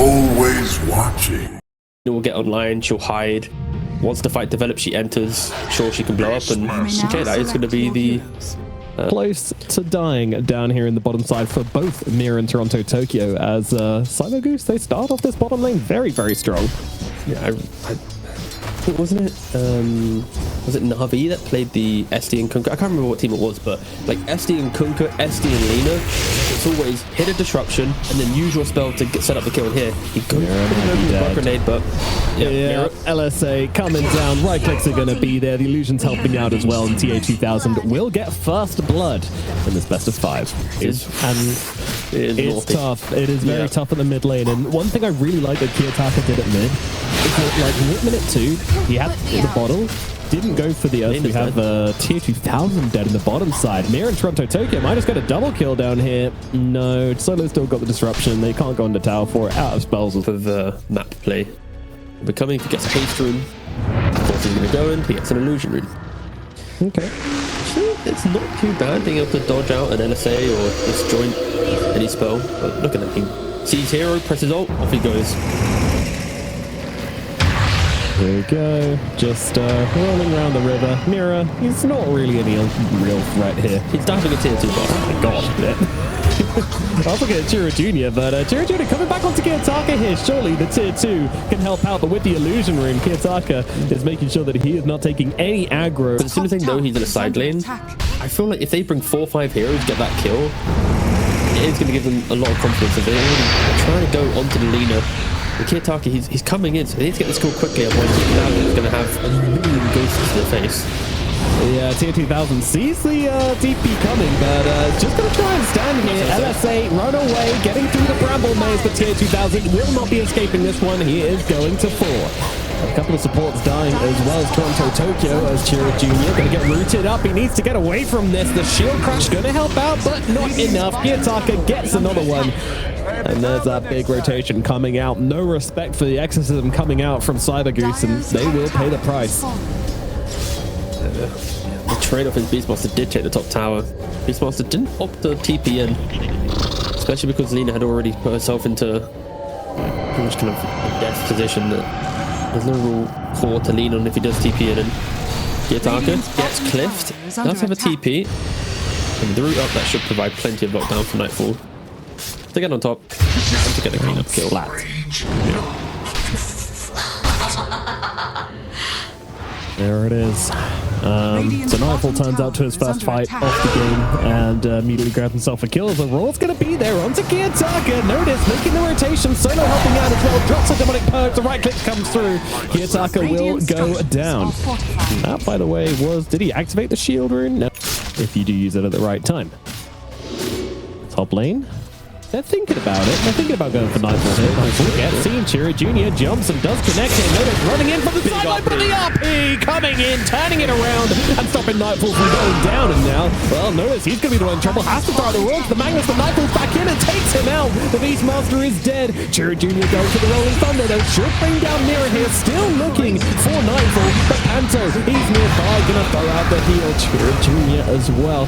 always watching. Will get online, she'll hide. Once the fight develops, she enters. Sure, she can blow up, and okay, that is going to be the close to dying down here in the bottom side for both Mira and Toronto Tokyo, as CyberGoose, they start off this bottom lane very, very strong. Yeah, I think, wasn't it? Was it Navi that played the SD and Kunkka? I can't remember what team it was, but like SD and Kunkka, SD and Lena, it's always hit a disruption and then use your spell to set up the kill. And here he goes for the grenade, but yeah, LSA coming down. Right clicks are going to be there. The illusion's helping out as well, and TA2000 will get first blood in this best of 5. It's tough. It is very tough at the mid lane, and one thing I really like that Kiyotaka did at mid is that, like, minute 2, he had the bottle, didn't go for the earth. We have TA2000 dead in the bottom side. Mira and Toronto Tokyo might just get a double kill down here. No, Solo still got the disruption. They can't go into tower for it. Out of spells for the map play. Becoming, if he gets a haste rune, of course he's going to go in. He gets an illusion rune. Okay. Actually, it's not too bad being able to dodge out an LSA or disjoint any spell. But look at that. He sees hero, presses ult, off he goes. Here we go, just rolling around the river. Mira, he's not really any real threat here. He's diving a tier 2 boss. Oh my god. I was looking at Chiro Jr., but Chiro Jr. coming back onto Kiyotaka here. Surely the tier 2 can help out, but with the illusion rune, Kiyotaka is making sure that he is not taking any aggro. But as soon as they know he's in a side lane, I feel like if they bring 4 or 5 heroes, get that kill, it is going to give them a lot of confidence. If they're already trying to go onto the Lena, the Kiyotaka, he's coming in, so they need to get this kill quickly, otherwise T2000 is going to have a million ghosts to their face. Yeah, T2000 sees the DP coming, but just going to try and stand here. LSA run away, getting through the bramble maze, but T2000 will not be escaping this one. He is going to fall. A couple of supports dying as well as Toronto Tokyo, as Chiro Jr. going to get rooted up. He needs to get away from this. The shield crash going to help out, but not enough. Kiyotaka gets another one. And there's that big rotation coming out. No respect for the exorcism coming out from CyberGoose, and they will pay the price. The trade-off is Beastmaster did take the top tower. Beastmaster didn't opt to TP in, especially because Lena had already put herself into pretty much kind of a death position that there's no real core to lean on if he does TP in. And Kiyotaka gets cliffed, does have a TP, and the route up that should provide plenty of lockdown for Nightfall. To get on top and to get a clean-up kill. There it is. So Nightfall turns out to his first fight off the game and immediately grabs himself a kill. So Aurora's going to be there onto Kiyotaka. Notice making the rotation. Solo helping out as well. Drops a demonic purge. The right click comes through. Kiyotaka will go down. That, by the way, was... Did he activate the shield rune? No. If you do use it at the right time. Top lane. They're thinking about it. They're thinking about going for Nightfall here. Nightfall gets seen. Chiro Jr. jumps and does connect it. Notice running in from the sideline, but the RP coming in, turning it around and stopping Nightfall from going down. And now, well, notice he's going to be the one in trouble. Has to throw the roll to the Magnus, but Nightfall's back in and takes him out. The Beastmaster is dead. Chiro Jr. goes for the Rolling Thunder, though. Should bring down Mira here. Still looking for Nightfall, but Panto, he's nearby. Going to throw out the heal. Chiro Jr. as well.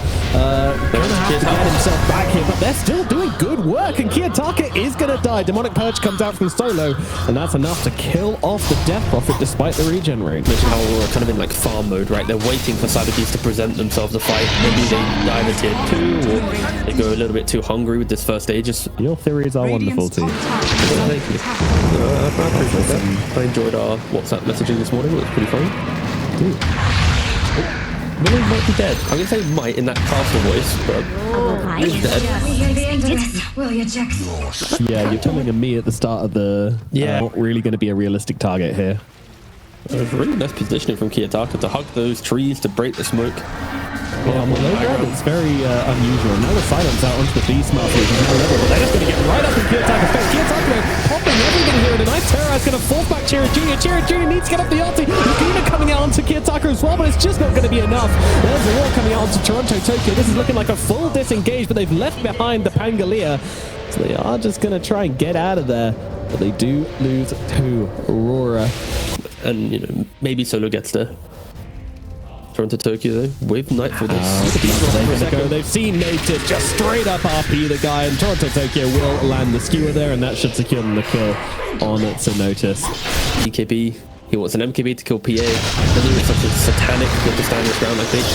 Going to have to get himself back here, but they're still doing good work. And Kiyotaka is going to die. Demonic Purge comes out from Solo, and that's enough to kill off the Death Prophet despite the regen rate. Mention how we're kind of in like farm mode, right? They're waiting for CyberGoose to present themselves a fight. Maybe they dive a tier 2, or they go a little bit too hungry with this first Aegis. Your theories are wonderful too. Thank you. I appreciate that. I enjoyed our WhatsApp messaging this morning. It was pretty fun. Willie might be dead. I'm going to say might in that castle voice, but he's dead. Yeah, you're telling me at the start of the... not really going to be a realistic target here. Really nice positioning from Kiyotaka to hug those trees to break the smoke. Yeah, well, it's very unusual. Now the silence out onto the Beastmaster, which is now level, but they're just going to get right up in Kiyotaka's face. Kiyotaka popping everything here, and a nice terror is going to force back Chiro Jr. Chiro Jr. needs to get up the ulti. Laguna coming out onto Kiyotaka as well, but it's just not going to be enough. There's Aurora coming out onto Toronto Tokyo. This is looking like a full disengage, but they've left behind the Pangalia. So they are just going to try and get out of there, but they do lose to Aurora. And, you know, maybe Solo gets there. Toronto Tokyo though, with Nightfall. They've seen Native just straight up RP the guy, and Toronto Tokyo will land the skewer there, and that should secure them the kill on Notice. BKB, he wants an MKB to kill PA. Doesn't look such a satanic with the standard round, I think.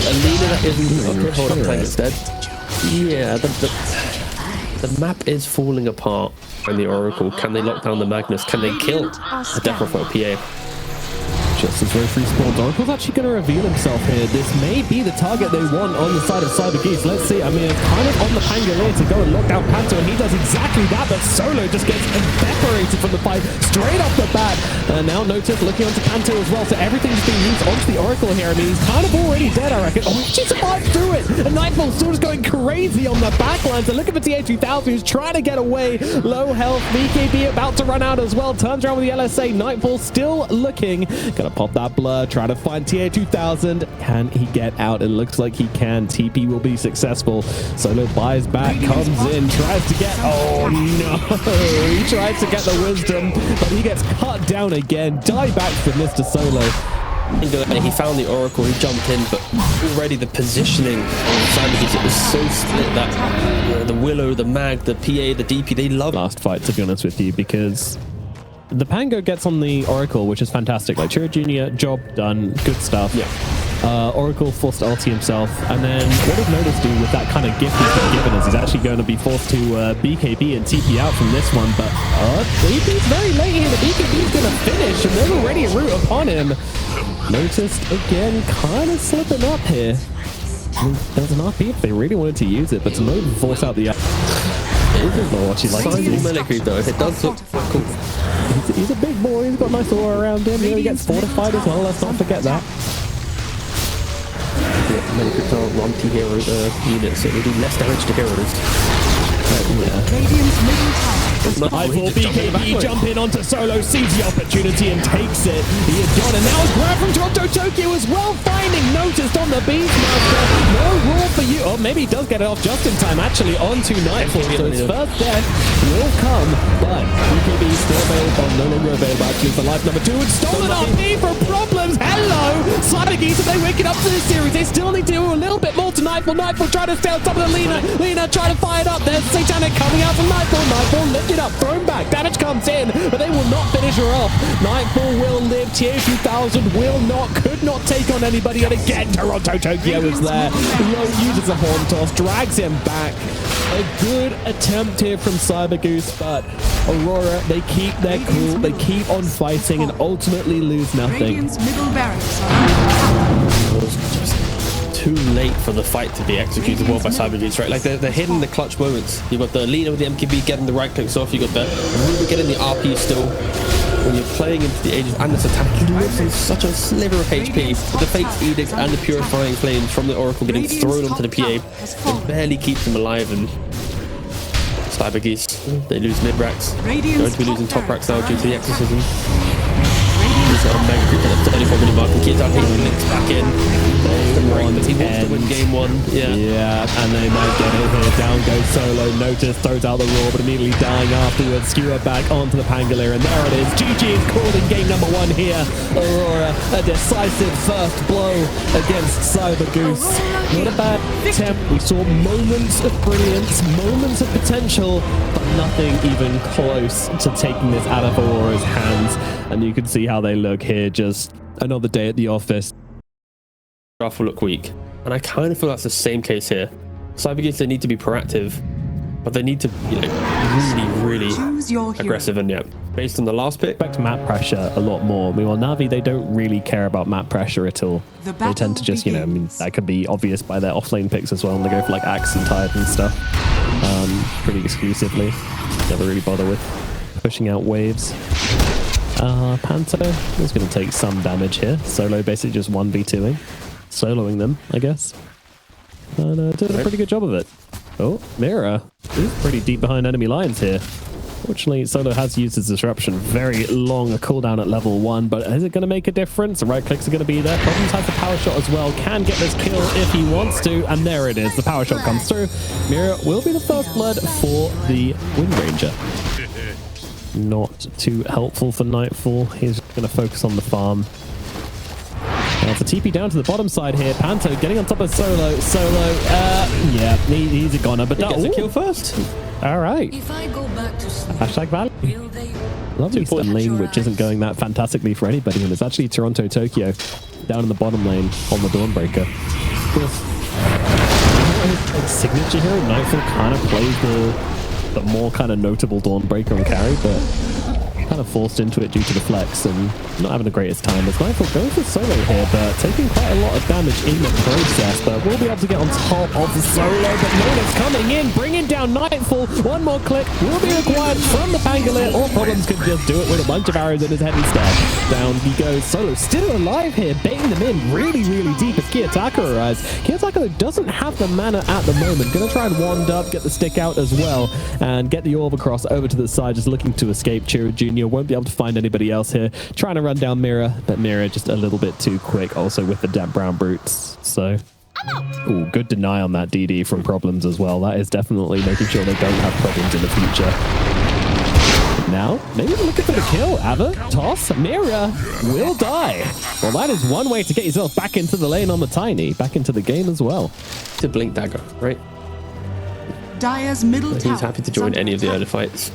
Alina, that isn't okay. Hold up, tank instead. Yeah, the map is falling apart. And the Oracle, can they lock down the Magnus? Can they kill a Death Profile PA? Just as very free spawned, Oracle's actually going to reveal himself here. This may be the target they want on the side of CyberGoose. Let's see. I mean, it's kind of on the Pangolier to go and lock down Panto, and he does exactly that, but Solo just gets evaporated from the fight straight off the bat. And now Notice looking onto Panto as well, so everything's being used onto the Oracle here. I mean, he's kind of already dead, I reckon. Oh, she survived through it! And Nightfall's still just going crazy on the backline. So look at the TA2000 who's trying to get away. Low health, BKB about to run out as well. Turns around with the LSA. Nightfall still looking. Gonna pop that blur, try to find TA2000. Can he get out? It looks like he can. TP will be successful. Solo buys back, comes in, tries to get... Oh no! He tries to get the wisdom, but he gets cut down again. Die back from Mr. Solo. He found the Oracle, he jumped in, but already the positioning on CyberGoose, it was so split that the Willow, the Mag, the PA, the DP, they love last fight, to be honest with you, because the Pango gets on the Oracle, which is fantastic. Like, Chiro Jr., job done, good stuff. Yeah. Oracle forced to ulti himself, and then what did Notice do with that kind of gift he's been given is he's actually going to be forced to BKB and TP out from this one, but BKB's very late here. The BKB's going to finish, and there's already a route upon him. Noticed again, kind of slipping up here. I mean, there's an RP if they really wanted to use it, but to not even force out the... what she likes to do. Though. It does look cool. He's a big boy, he's got a nice aura around him. He gets fortified as well, let's not forget that. Medic are anti-hero units, so they do less damage to heroes. Nightfall BKB jump in onto Solo, sees the opportunity and takes it. He is gone, and now it's grab from Toronto Tokyo as well, finding Noticed on the Beastmaster. No rule for you. Oh, maybe he does get it off just in time, actually, onto Nightfall. So his first death will come, but BKB is still available, no longer available actually for life number 2. And stolen RP for problems. Hello! CyberGoose, if they wake it up to this series, they still need to do a little bit more to Nightfall. Nightfall trying to stay on top of the Lina. Lina trying to fire it up. There's Satanic coming out from Nightfall. Nightfall lifted up, thrown back. Damage comes in, but they will not finish her off. Nightfall will live. TA2000 will not, could not take on anybody. And again, Toronto Tokyo is there. Low uses a horn toss, drags him back. A good attempt here from CyberGoose, but Aurora, they keep their cool, they keep on fighting and ultimately lose nothing. Too late for the fight to be executed well by CyberGoose, right? Like they're hitting the clutch moments. You've got the leader with the MKB getting the right clicks off. You got the Ruby getting the RP still. When you're playing into the Aegis and this attack, you live on such a sliver of HP. With the Fate's Edict and the Purifying Flames from the Oracle getting thrown onto the PA, it barely keeps them alive. And CyberGoose, they lose mid racks. Going to be losing top racks now due to the exorcism. He's got a mega creep at the 34 minute mark, and Kid's out here, links back in. He wants to win game 1. Yeah, and they might get it here. Down goes Solo. Notice throws out the Roar, but immediately dying afterwards. Skewer back onto the Pangolier, and there it is. GG is called in game number 1 here. Aurora, a decisive first blow against CyberGoose. Not a bad attempt. We saw moments of brilliance, moments of potential, but nothing even close to taking this out of Aurora's hands. And you can see how they look here. Just another day at the office. Draft will look weak, and I kind of feel that's the same case here. CyberGoose, they need to be proactive, but they need to, you know, really aggressive. And yeah, based on the last pick, expect map pressure a lot more. Meanwhile, Na'Vi, they don't really care about map pressure at all. They tend to just, you know, I mean, that could be obvious by their offlane picks as well, and they go for like Axe and Tide and stuff pretty exclusively. Never really bother with pushing out waves. Panto is going to take some damage here. Solo basically just 1v2ing. Soloing them, I guess. And doing a pretty good job of it. Oh, Mira is pretty deep behind enemy lines here. Fortunately, Solo has used his disruption. Very long cooldown at level 1, but is it going to make a difference? The right clicks are going to be there. Problems has the power shot as well. Can get this kill if he wants to, and there it is. The power shot comes through. Mira will be the first blood for the Wind Ranger. Not too helpful for Nightfall. He's going to focus on the farm. Now it's a TP down to the bottom side here. Panto getting on top of Solo. Yeah, he's a goner, but He gets a kill first. All right. If I go back to sleep, Hashtag Valley. will they? Lovely stun lane, which isn't going that fantastically for anybody, and it's actually Toronto Tokyo down in the bottom lane on the Dawnbreaker. His signature hero, Nightfall, kind of plays the more kind of notable Dawnbreaker and carry, but kind of forced into it due to the flex and not having the greatest time. As Nightfall goes for Solo here, but taking quite a lot of damage in the process, but we'll be able to get on top of the Solo, but Nona's coming in, bringing down Nightfall. One more click will be required from the Pangolier, or Problems could just do it with a bunch of arrows in his head instead. Down he goes. Solo still alive here, baiting them in really, really deep as Kiyotaka arrives. Kiyotaka, though, doesn't have the mana at the moment. Gonna try and wand up, get the stick out as well, and get the orb across over to the side, just looking to escape. Chiro Jr. won't be able to find anybody else here. Trying to run down Mira, but Mira just a little bit too quick, also with the damp brown brutes. So, ooh, good deny on that DD from Problems as well. That is definitely making sure they don't have problems in the future. Now, maybe they're looking for the kill. Ava, toss, Mira will die. Well, that is one way to get yourself back into the lane on the Tiny, back into the game as well. To blink dagger, right? Dire's middle He's tower happy to is join under any of the attack. early fights.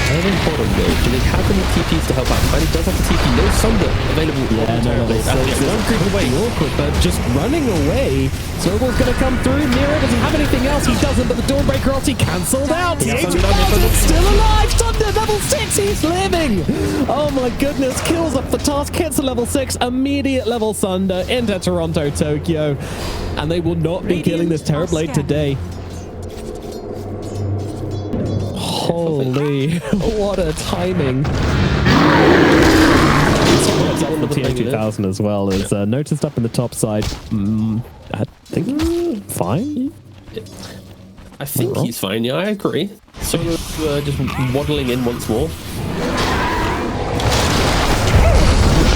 Very important though. Do they have any TPs to help out? Tiny does have a TP. No Sunder available. Yeah, no, One creep away. Awkward, but just running away. Snowball's going to come through. Mira doesn't have anything else. He doesn't, but the Dawnbreaker ulti cancelled out. The Age of Thousands still alive. Thunder level 6. He's living. Oh my goodness. Kills up the task. Hits the level 6. Immediate level Thunder into Toronto, Tokyo. And they will not be killing this Terrorblade today. Holy, what a timing. The TM2000 as well is noticed up in the top side. I think fine. I think he's fine. Yeah, I agree. So just waddling in once more.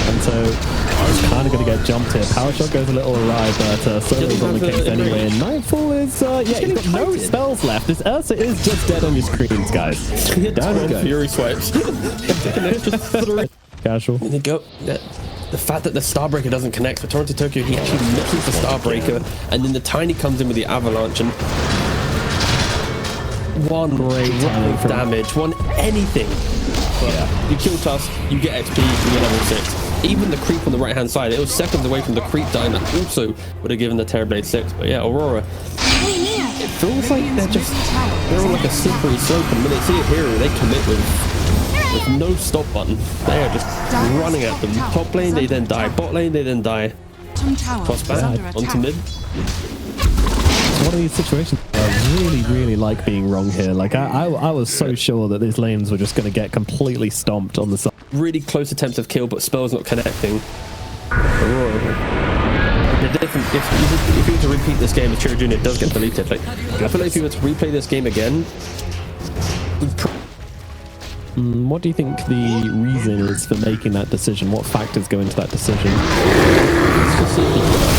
And so he's kind of going to get jumped here. Power shot goes a little awry, but Solo's on the case anyway. And Nightfall is, yeah, he's got no spells left. This Ursa is just dead on your screens, guys. Down you go. Fury swipes. Casual. There you go. The fact that the Starbreaker doesn't connect for Toronto Tokyo, he actually misses the Starbreaker, and then the Tiny comes in with the Avalanche, and one great damage, one anything. But you kill Tusk, you get XP, you get level 6. Even the creep on the right hand side, it was seconds away from the creep dying, that also would have given the Terrorblade 6. But yeah, Aurora, it feels like they're on like a slippery slope, and when they see a hero, they commit with no stop button. They are just running at them. Top lane, they then die. Bot lane, they then die. Cross back onto mid. It's one of these situations I really, really like being wrong here. Like, I was so sure that these lanes were just going to get completely stomped on the side. Really close attempts of kill, but spells not connecting. Aurora. The difference, if you were to repeat this game, Chiro Jr. does get deleted. Like, I feel like if you were to replay this game again, what do you think the reason is for making that decision? What factors go into that decision? let's just see if he can.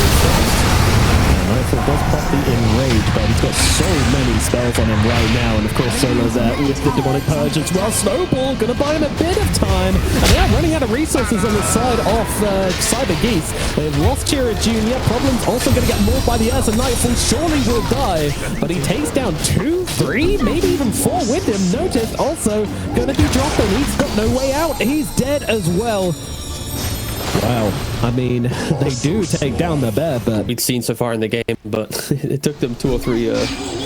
Nightfall does pop the Enrage, but he's got so many spells on him right now, and of course Solo's there with the Demonic Purge as well. Snowball gonna buy him a bit of time, and they are running out of resources on the side of CyberGoose. They've lost Chiro Jr. Problems also gonna get mauled by the Ursa. Nightfall surely will die, but he takes down 2, 3, maybe even 4 with him. Notice also gonna be dropping. He's got no way out. He's dead as well. Wow, I mean, they do take down the bear, but We'd seen so far in the game, but it took them 2 or 3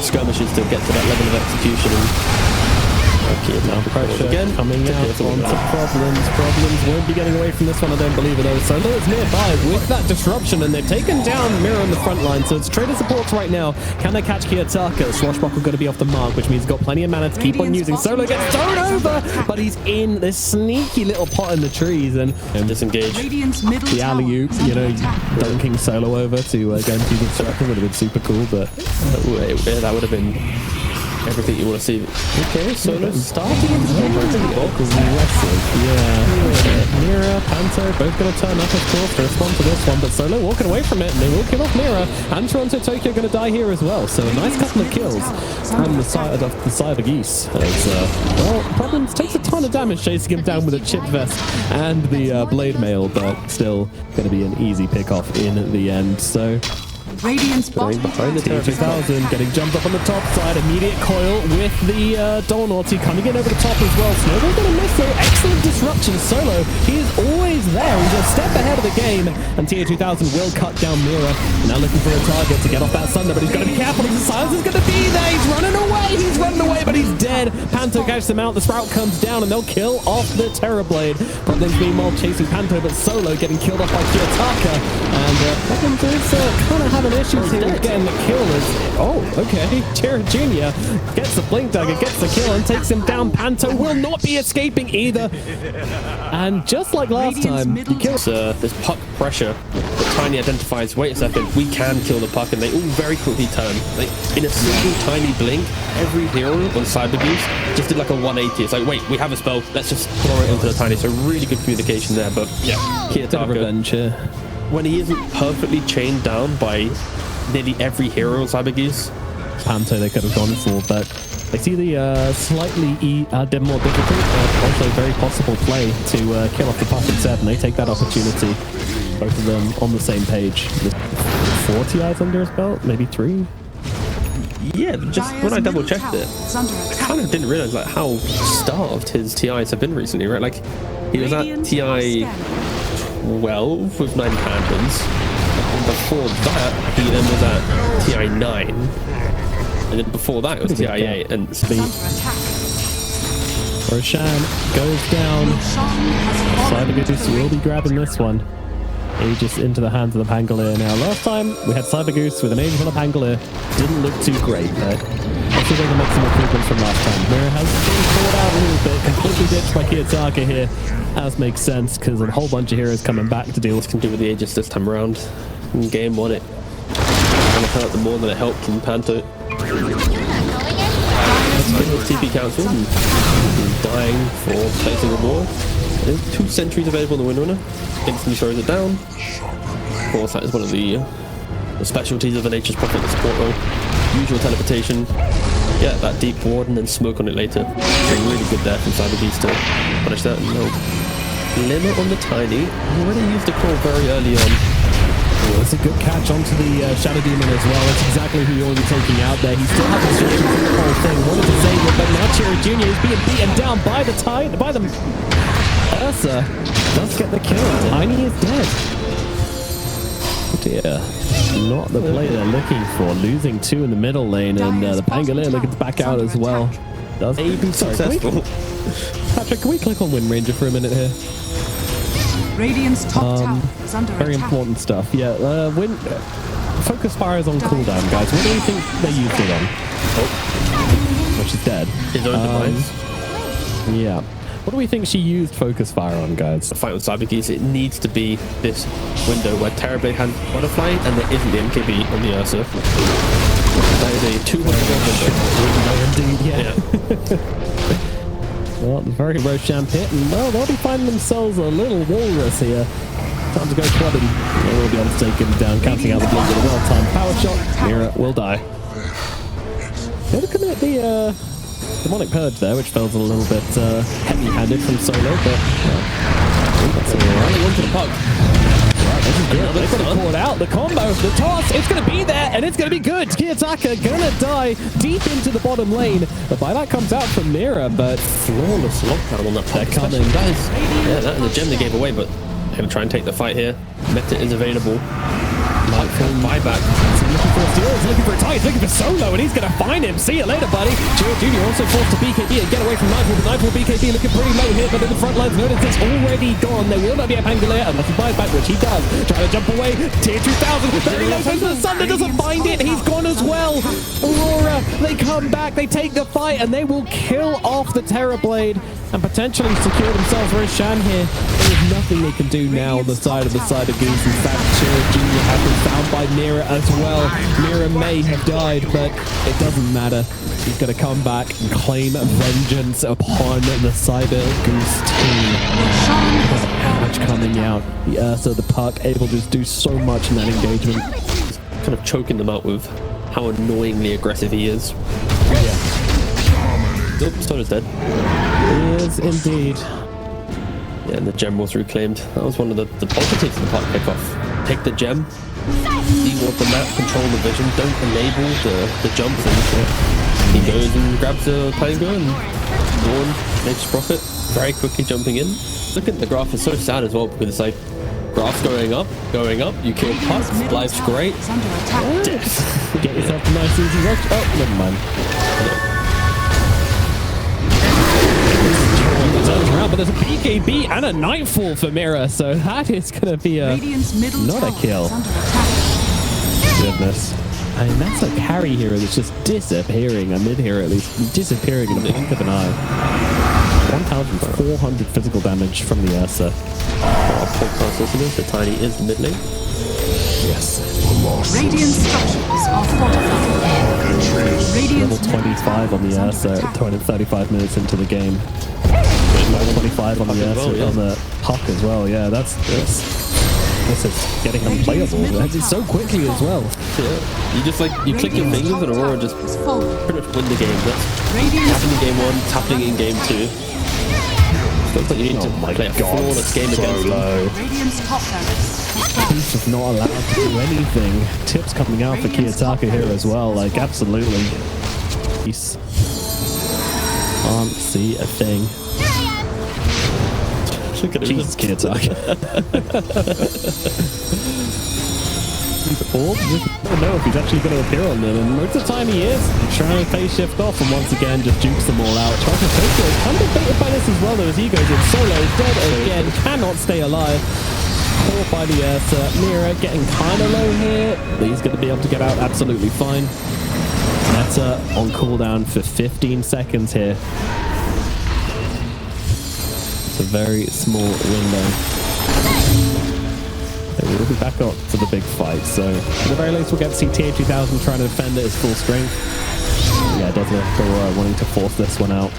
skirmishes to get to that level of execution. And now pressure again coming out onto Problems. Problems won't be getting away from this one, I don't believe it though. Solo is nearby with that disruption, and they've taken down Mira on the front line, so it's trader supports right now. Can they catch Kiyotaka? Swashbuckle going to be off the mark, which means he's got plenty of mana to keep on using. Solo gets thrown over, but he's in this sneaky little pot in the trees, and disengage. The alley-oop, you know, dunking Solo over to go into the disruption would have been super cool, but that would have been everything you want to see. Okay, Solo starting into the box. Aggressive, yeah. Mira, Panto, both going to turn up, of course, to respond to this one, but Solo walking away from it, and they will kill off Mira. And Toronto Tokyo going to die here as well. So a nice couple of kills from the side of the CyberGoose. As, well, Problems takes a ton of damage chasing him down with a chip vest and the blade mail, but still going to be an easy pick off in the end. So Radiant's bottom behind the tower. 2000 getting jumped up on the top side. Immediate coil with the Dolnaughty coming in over the top as well. Snowball's going to miss though. Excellent disruption. Solo, he is always there. He's a step ahead of the game. And TA2000 will cut down Mira. Now looking for a target to get off that Sunder, but he's got to be careful. The silence is going to be there. He's running away. He's running away, but he's dead. Panto catches him out. The Sprout comes down and they'll kill off the Terrorblade. Problems meanwhile chasing Panto, but Solo getting killed off by Kiyotaka. And Problems is kind of having issues here getting the kill as okay. Jared Jr. gets the blink dagger, gets the kill and takes him down. Panto will not be escaping either. And just like last time, he kills this puck pressure. The Tiny identifies, wait a second, we can kill the puck, and they all very quickly turn. Like in a single tiny blink, every hero on CyberGoose just did like a 180. It's like, wait, we have a spell, let's just throw it into the Tiny. So really good communication there, but yeah, Kiyotaka, revenge here. When he isn't perfectly chained down by nearly every hero on CyberGoose. Panto they could have gone for, but they see the slightly more difficult, but also very possible play to kill off the puck instead, and they take that opportunity. Both of them on the same page. 4 TIs under his belt, maybe 3. Yeah, just when I double checked it, I kind of didn't realize like how starved his TIs have been recently, right? Like he was at TI 12 with 9 Panthers. And before that, he then was at TI 9. And then before that, it was TI 8. And speed. Roshan goes down. CyberGoose will be grabbing this one. Aegis into the hands of the Pangolier now. Last time we had CyberGoose with an Aegis on a Pangolier. Didn't look too great, but let's see if they can make some improvements from last time. Mira has been caught out a little bit, completely ditched by Kiyotaka here. As makes sense, because a whole bunch of heroes coming back to deal with. Can do with the Aegis this time around. In game 1, it kind of hurt them more than it helped in Panto. TP Council dying for placing a ward. There's 2 sentries available in the Windrunner. Instantly throws it down. Of course, that is one of the specialties of the Nature's Prophet, the support role. Usual teleportation. Yeah, that deep ward and then smoke on it later. So really good there from CyberGoose to punish that. No limit on the Tiny. He already used the call very early on. Oh, it's a good catch onto the Shadow Demon as well. That's exactly who you're taking out there. He still has the switch from the whole thing. Wanted to save it, but now Cherry Jr. is being beaten down by the Tiny, by the Ursa. Does get the kill. Tiny is dead. Oh dear. Not the play they're looking for. Losing 2 in the middle lane, and the Pangolier looking to back out as well. Does be successful. Patrick, can we click on Wind Ranger for a minute here? Radiant's top tower is under very attack. important stuff. Yeah, Focus Fire is on cooldown, guys. What do you think they used it on? Oh, she's dead. His own device. Yeah. What do we think she used Focus Fire on, guys? The fight with CyberGoose, it needs to be this window where Terrorblade has Butterfly and there isn't the MKB on the Ursa. That is a 200 window. Indeed, yeah. Well, very Roshan pit, and well, they'll be finding themselves a little walrus here. Time to go quadding. They will be able to take him down, counting out the blood with a well-timed power shot. Mira will die. They're looking at the Demonic Purge there, which felt a little bit heavy-handed from Solo, but that's all right. Onto the puck. Right, this is good. They've got to call it out. The combo, the toss, it's going to be there, and it's going to be good. Kiyotaka going to die deep into the bottom lane. The buyback comes out from Mira, but Flawless lockdown on that puck. they're coming. That is a gem they gave away, but they're going to try and take the fight here. Meta is available. Buyback. Looking for a steal, he's looking for a tie, he's looking for Solo, and he's going to find him. See you later, buddy. Gio Jr. also forced to BKB and get away from Nightfall, but Nightfall BKB looking pretty low here, but in the front lines, notice it's already gone. There will not be a Pangolier unless he buys back, which he does. Trying to jump away. Tier 2000, very low, goes to the Sunder, doesn't find it. He's gone as well. Aurora, they come back, they take the fight, and they will kill off the Terrorblade and potentially secure themselves Roshan here. is nothing they can do now on the side of the CyberGoose. In fact, Chira Jr. has been found by Mira as well. Mira may have died, but it doesn't matter. He's going to come back and claim vengeance upon the CyberGoose team. Patch coming out. The Ursa, the Puck, able to just do so much in that engagement. Kind of choking them out with how annoyingly aggressive he is. Yeah. Nope, Stoner's dead. He is indeed. Yeah, and the gem was reclaimed. That was one of the positives of the Puck kickoff. Take the gem, see what the map, control the vision, don't enable the jumps, and he goes and grabs a Pango and Dawn makes profit, very quickly jumping in. Look at the graph, it's so sad as well because it's like graph's going up, you kill Puck, life's great. Get yourself a nice easy rush. Oh, never mind. Around, but there's a BKB and a Nightfall for Mira, so that is going to be a not a kill. Goodness. I mean, that's a carry hero that's just disappearing, a mid hero at least, disappearing in the blink of an eye. 1,400 physical damage from the Ursa. Podcast listeners, the Tiny is the mid lane. Yes. Radiant structures are fortified. Radiant Level 25 on the Ursa, 35 minutes into the game. Level 25 on the Ursa, on the Puck as well. Yeah, this is getting unplayable. It's so quickly as well. Yeah. You click your fingers and Aurora just pretty much win the game. That's happening in game 1, it's happening in game 2. Looks like you need to play a flawless game against them. He's just not allowed to do anything. Tips coming out for Kiyotaka here as well. Like, absolutely. He's can't see a thing. Look at him. Jesus, Kiyotaka. I don't know if he's actually going to appear on them, and most of the time he is. Trying to phase shift off, and once again just jukes them all out. Tries to take it. Kind of baited by this as well, though, as he goes in solo, dead again, cannot stay alive. Caught by the Ursa. Mira getting kind of low here. He's going to be able to get out absolutely fine. Meta on cooldown for 15 seconds here. It's a very small window. We'll be back up to the big fight, so at the very least we'll get to see TA2000 trying to defend at his full strength. Yeah, Dota wanting to force this one out.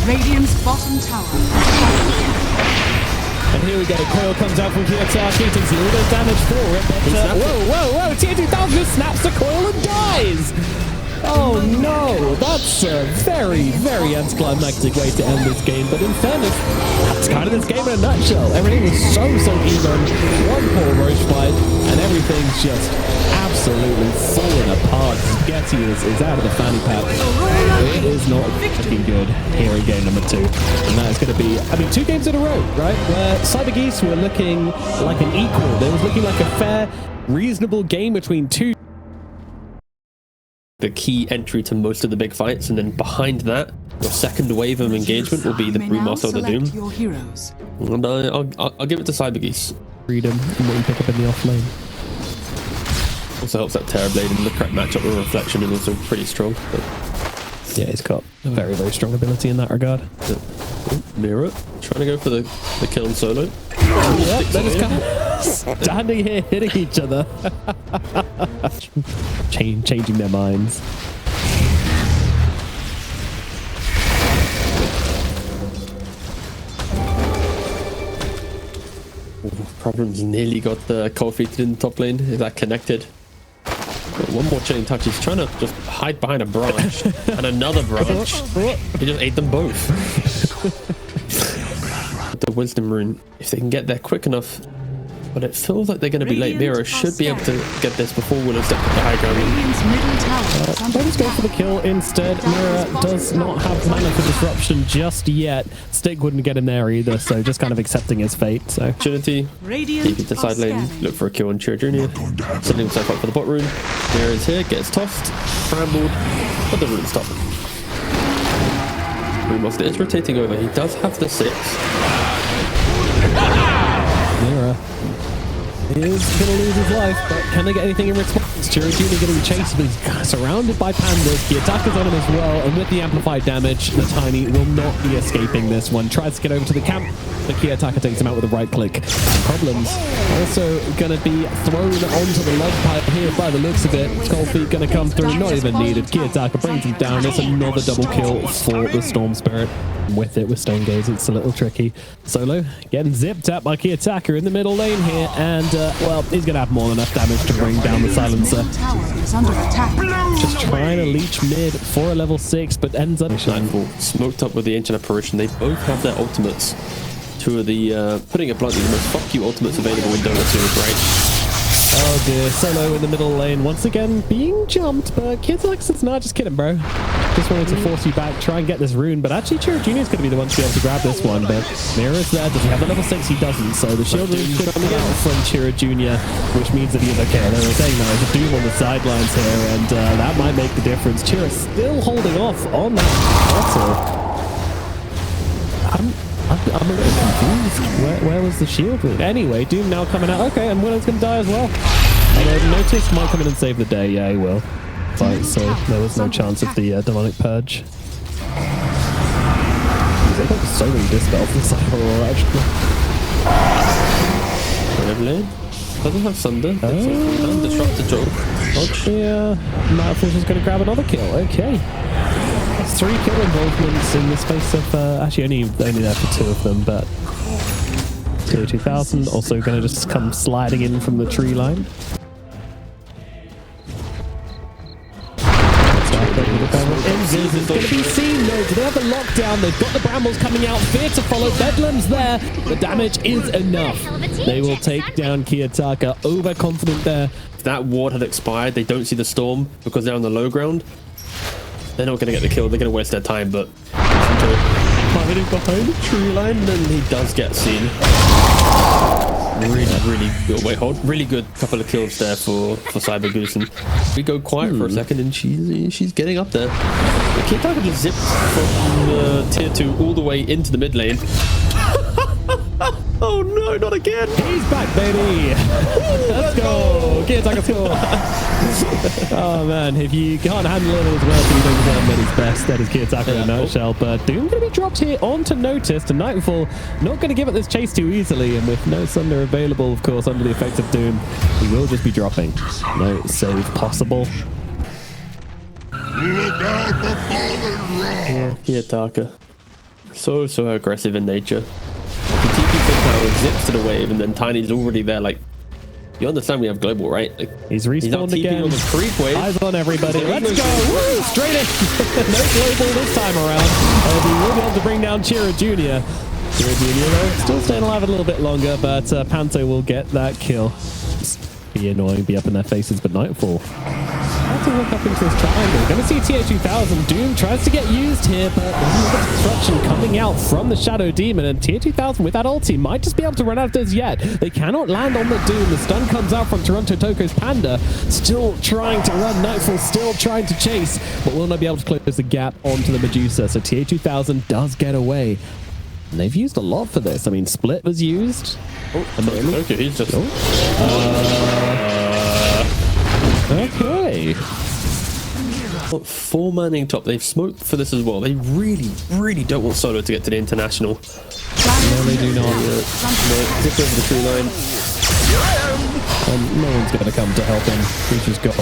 Radiant's bottom tower. And here we go, coil comes out from Kiyotaki, takes a little bit of damage for it, but whoa, TA2000 just snaps the coil and dies! Oh no, that's a very, very anticlimactic way to end this game, but in fairness, that's kind of this game in a nutshell. Everything was so even, one poor Roche fight, and everything's just absolutely falling apart. Getty is out of the fanny pack. It is not looking good here in game number 2, and that is going to be, I mean, 2 games in a row, right, where CyberGoose were looking like an equal. It was looking like a fair, reasonable game between two. The key entry to most of the big fights, and then behind that, your second wave of engagement will be the remaster of the Doom. Your heroes. And I'll give it to CyberGoose. Freedom and what you pick up in the off lane. Also helps that Terrorblade and the correct matchup with Reflection is also pretty strong. But yeah, he's got a very, very strong ability in that regard. Mira trying to go for the kill and solo. Yep, they're just kind of standing here hitting each other. Changing their minds. Problems nearly got the cold feet in the top lane. Is that connected? Got one more chain touch. He's trying to just hide behind a branch and another branch. He just ate them both. The wisdom rune, if they can get there quick enough, but it feels like they're going to be late. Mira should be able to get this before Willow steps up the high ground. Let's go for the kill instead. Mira does not have mana for disruption just yet. Stick wouldn't get in there either, so just kind of accepting his fate. So opportunity, keep it to side lane, look for a kill on Chira Jr. Setting himself up for the bot rune. Mira is here, gets tossed, scrambled, but the rune stopped. Remaster is rotating over. He does have the 6. Mira is going to lose his life, but can they get anything in response? Chiro Jr. getting chased, but he's surrounded by pandas. Kiyotaka's on him as well, and with the amplified damage, the Tiny will not be escaping this one. Tries to get over to the camp, but Kiyotaka takes him out with a right click. Problems also going to be thrown onto the log pipe here by the looks of it. Cold Feet going to come through, not even needed. Kiyotaka brings him down. It's another double kill for the Storm Spirit. With it, with Stone Gaze, it's a little tricky. Solo getting zipped at by Kiyotaka in the middle lane here, and well, he's gonna have more than enough damage to bring down the silencer. Just trying to leech mid for a level 6, but ends up Nightfall smoked up with the Ancient Apparition. They both have their ultimates. Two of the putting it bluntly, the most fuck you ultimates available in Dota 2, right? Oh dear, Solo in the middle lane once again being jumped, but Kiyotaka says, nah, just kidding, bro. Just wanted to force you back, try and get this rune, but actually Chiro Jr. is going to be the one to be able to grab this one, but Mira's there. Does he have the level 6? He doesn't, so the shield rune should come out from Chiro Jr., which means that he's okay. They were saying no, there's a Doom on the sidelines here, and that might make the difference. Chiro's still holding off on that battle. I'm a little confused. Where was the shield rune? Anyway, Doom now coming out. Okay, and Willow's going to die as well. Although Notice might come in and save the day. Yeah, he will. Right, so there was no chance of the demonic purge. They got so many dispels inside of Aurora, actually. Doesn't have Sunder. Disrupted Dodge. Yeah, Nightfall's just going to grab another kill. Okay. That's 3 kill involvements in the space of actually only there for 2 of them, but Tier 2000 also going to just come sliding in from the tree line. It's going to be seen though. Do they have the lockdown? They've got the brambles coming out. Fear to follow. Bedlam's there. The damage is enough. They will take down Kiyotaka. Overconfident there. If that ward had expired, they don't see the storm because they're on the low ground. They're not going to get the kill. They're going to waste their time, but hiding behind the tree line, and he does get seen. Really good. Wait, hold. Really good couple of kills there for CyberGoose, and we go quiet for a second, and she's getting up there. Kiyotaka just zipped from tier 2 all the way into the mid lane. Oh no, not again! He's back, baby! Let's go! Kiyotaka score! Oh man, if you can't handle it as well, you don't deserve Medi's best. That is Kiyotaka in a nutshell. But Doom going to be dropped here onto Notice, to Nightfall. Not going to give it this chase too easily, and with no Sunder available, of course, under the effects of Doom, he will just be dropping. No save possible. Look out, the fallen rock! Kiyotaka. So aggressive in nature. The TP tower zips to the wave, and then Tiny's already there. Like, you understand we have global, right? Like, he's respawned again. On the creep wave. Eyes on everybody. Let's go! Woo! Straight in! No global this time around. We will be able to bring down Chiro Jr. Chiro Jr. though, still staying alive a little bit longer, but Panto will get that kill. Be annoying, be up in their faces, but Nightfall. How to look up into this triangle. Gonna see TA 2000. Doom tries to get used here, but there's a little destruction coming out from the Shadow Demon, and TA 2000 with that ulti might just be able to run out of those yet. They cannot land on the Doom. The stun comes out from Toronto Toko's Panda. Still trying to run. Nightfall still trying to chase, but will not be able to close the gap onto the Medusa. So TA 2000 does get away. And they've used a lot for this. I mean, Split was used. Okay, he's just... Okay. 4 manning top. They've smoked for this as well. They really don't want Solo to get to the international. No, they do not. Zip over the tree line. No one's going to come to help him. He's just gone.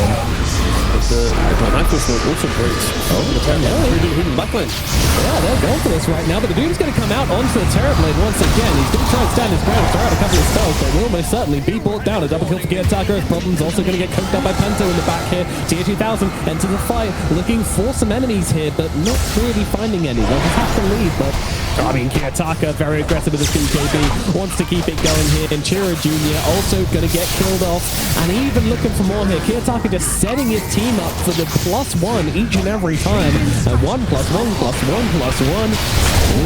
Nightfall smoke also breaks. Oh, the turn. Hidden backline. Yeah, they're going for this right now, but the Doom's going to come out onto the Terror Blade once again. He's going to try and stand his ground, throw out a couple of spells, but will most certainly be brought down. A double kill for Kiyotaka. Problem's also going to get coked up by Panto in the back here. TA 2000 enters the fight, looking for some enemies here, but not really finding any. They'll just have to leave, but I mean, Kiyotaka, very aggressive with his BKB, wants to keep it going here, and Chiro Jr. also going to get killed off, and even looking for more here. Kiyotaka just setting his team up for the +1 each and every time. And 1+1+1+1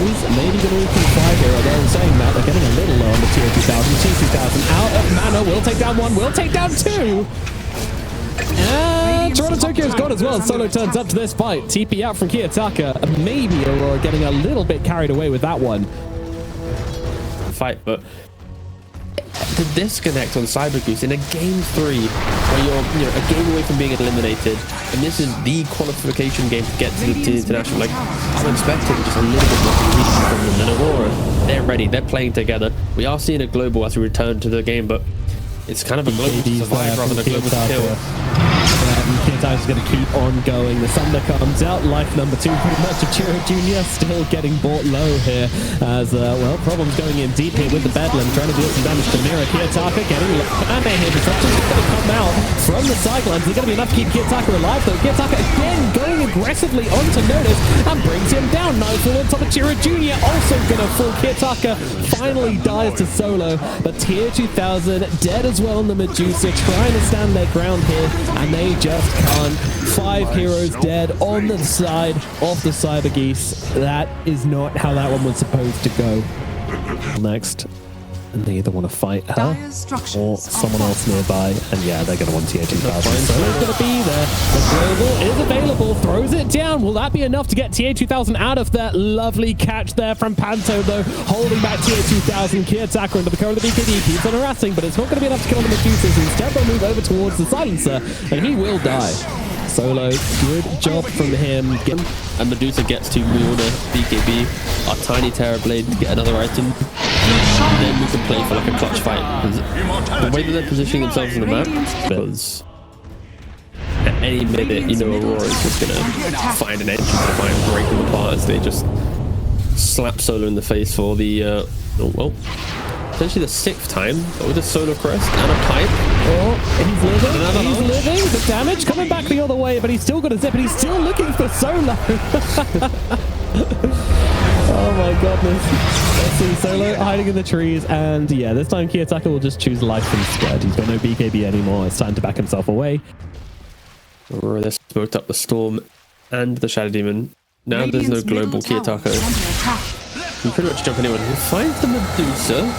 is maybe going to equal 5 here. Although saying that, they're getting a little low on the tier 2000. Tier 2000 out of mana, will take down 1, will take down 2. And Toronto Tokyo's gone as well. Solo turns up to this fight. TP out from Kiyotaka. Maybe Aurora getting a little bit carried away with that one. Fight, but the disconnect on CyberGoose in a game 3 where you're a game away from being eliminated, and this is the qualification game to get to the international. Like, I'm expecting just a little bit more cohesion from them than Aurora. They're ready, they're playing together. We are seeing a global as we return to the game, but it's kind of a global to survive rather than a global to kill. Kiyotaka's going to keep on going. The Thunder comes out. Life number 2, pretty much. Chiro Jr. still getting bought low here. As, well, problems going in deep here with the Bedlam. Trying to deal some damage to Mira. Kiyotaka getting and here. Disruption's going to come out from the sidelines. There's going to be enough to keep Kiyotaka alive, though. Kiyotaka again going aggressively onto Notice and brings him down. Nightfall on top of Chiro Jr. Also going to fall. Kiyotaka finally dies to solo. But Tier 2000 dead as well on the Medusa, trying to stand their ground here. And they just can't. 5 heroes dead on the side of the CyberGoose. That is not how that one was supposed to go. Next, and they either want to fight her or someone else nearby, and yeah, they're going to want Tier 2000. So it's going to be there. The global is available, throws it down. Will that be enough to get Tier 2000 out of that? Lovely catch there from Panto, though, holding back Tier 2000. Kiyotaka into the core of the BKD, keeps on harassing, but it's not going to be enough to kill the Medusas. Instead, they'll move over towards the Silencer, and he will die. Solo, good job from him. And Medusa gets to wield a BKB, our tiny Terrorblade to get another item. And then we can play for like a clutch fight. The way that they're positioning themselves on the map, because at any minute, you know, Aurora is just going to find an entrance to try and break them apart as they just slap Solo in the face for the, essentially the 6th time, but with a Solar Crest and a pipe. Oh, he's living. The damage coming back the other way, but he's still got a zip, and he's still looking for Solo. Oh my goodness. Let's see, Solo hiding in the trees, and yeah, this time Kiyotaka will just choose life instead. He's got no BKB anymore. It's time to back himself away. Aurora, they smoked up the Storm and the Shadow Demon. Now there's no global. Kiyotaka can pretty much jump anyone. He finds the Medusa.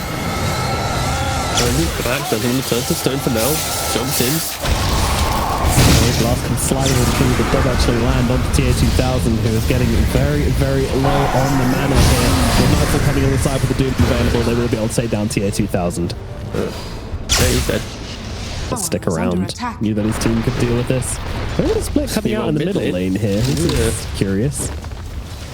Turns back, doesn't want to turn to stone for now. Jumps in. Blast comes sliding in through, but does actually land onto Tier 2000, who is getting very, very low on the mana here. With Nightfall coming on the side with the Doom available, they will be able to take down Tier 2000. He's dead. Let's stick around. Knew that his team could deal with this. Look at the split coming out in the middle lane here. This is curious.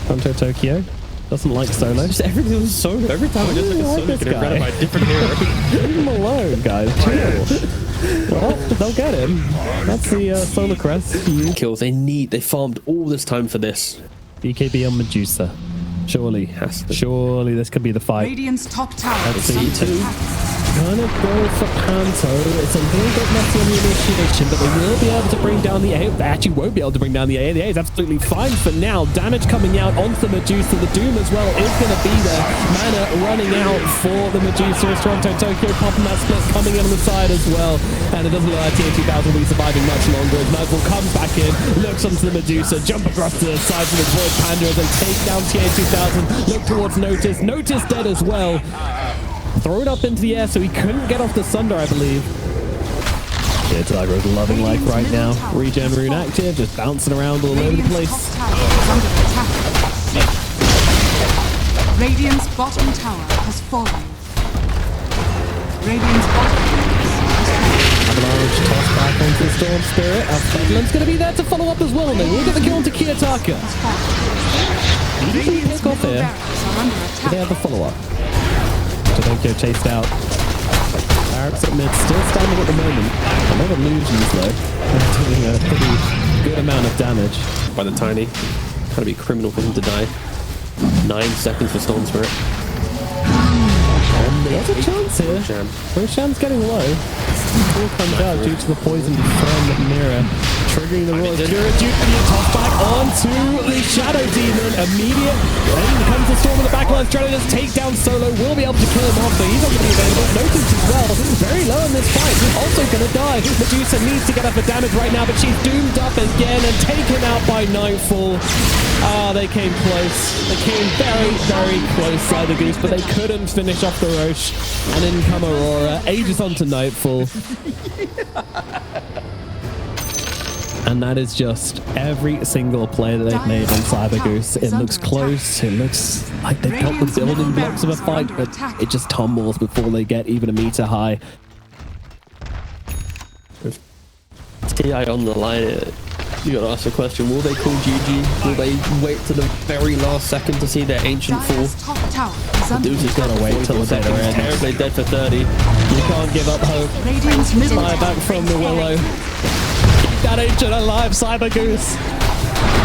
Hunter Tokyo doesn't like Solo. Just everything was Solo. Every time I just look at Solo, get rid of my different hero. Leave him alone, guys. Chill. Well, they'll get him. That's the Solar Crest. Kills. They farmed all this time for this. BKB on Medusa. Surely, surely this could be the fight. Radiant's top tower. Let's see. Kind of go for Panto. It's a little bit messy on the initiation, but they will be able to bring down the A. They actually won't be able to bring down the A. The A is absolutely fine for now. Damage coming out onto the Medusa. The Doom as well is going to be there. Mana running out for the Medusa. As Toronto Tokyo popping that split coming in on the side as well. And it doesn't look like Tier 2000 will be surviving much longer. As Nightfall comes back in, looks onto the Medusa, jump across to the side for the Void Panda as they take down Tier 2000. Look towards Notice. Notice dead as well. Throw it up into the air so he couldn't get off the Sunder, I believe. Yeah, Tiger's loving life right now. Regen rune active, just bouncing around all over the place. Radiant's bottom tower has fallen. Radiant's bottom Avalanche toss back onto the Storm Spirit. Bedlam's going to be there to follow up as well, and they will get the kill onto Kiyotaka. He pick off here. They have the follow-up. Tokyo chased out. Barracks at mid, still standing at the moment. A lot of illusions though. They're doing a pretty good amount of damage. By the Tiny. Gotta be criminal for him to die. 9 seconds for Storm Spirit. There's a chance here. Roshan's getting low. Ball comes out due to the poison from Mira. Triggering the Royal Cura. Toss back onto the Shadow Demon. Immediate. Then comes the Storm in the backline. Trying to just take down Solo. Will be able to kill him off, but he's not going to be available. Notice as well. Very low in this fight. He's also going to die. Medusa needs to get up the damage right now, but she's doomed up again and taken out by Nightfall. Ah, they came close. They came very, very close, CyberGoose, but they couldn't finish off the Roche. And in come Aurora. Ages onto Nightfall. And that is just every single play that they've made on CyberGoose. It looks close. It looks like they've got the building blocks of a fight, but it just tumbles before they get even a meter high. With TI on the line, you got to ask the question, will they call GG? Will they wait to the very last second to see their ancient fall? Deuce is going to wait till the bitter ends. Terribly dead for 30. You can't give up hope. Fly back from the willow. Keep that ancient alive, CyberGoose.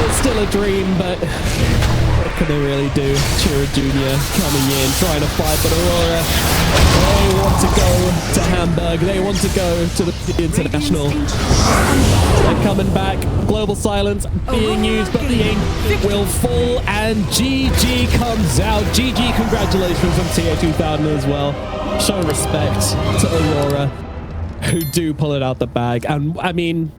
It's still a dream, but what can they really do? Chira Jr. coming in, trying to fight, but Aurora, they want to go to Hamburg. They want to go to the international. They're coming back. Global silence being used, but the aim will fall, and GG comes out. GG, congratulations on TA2000 as well. Show respect to Aurora, who do pull it out the bag. And I mean,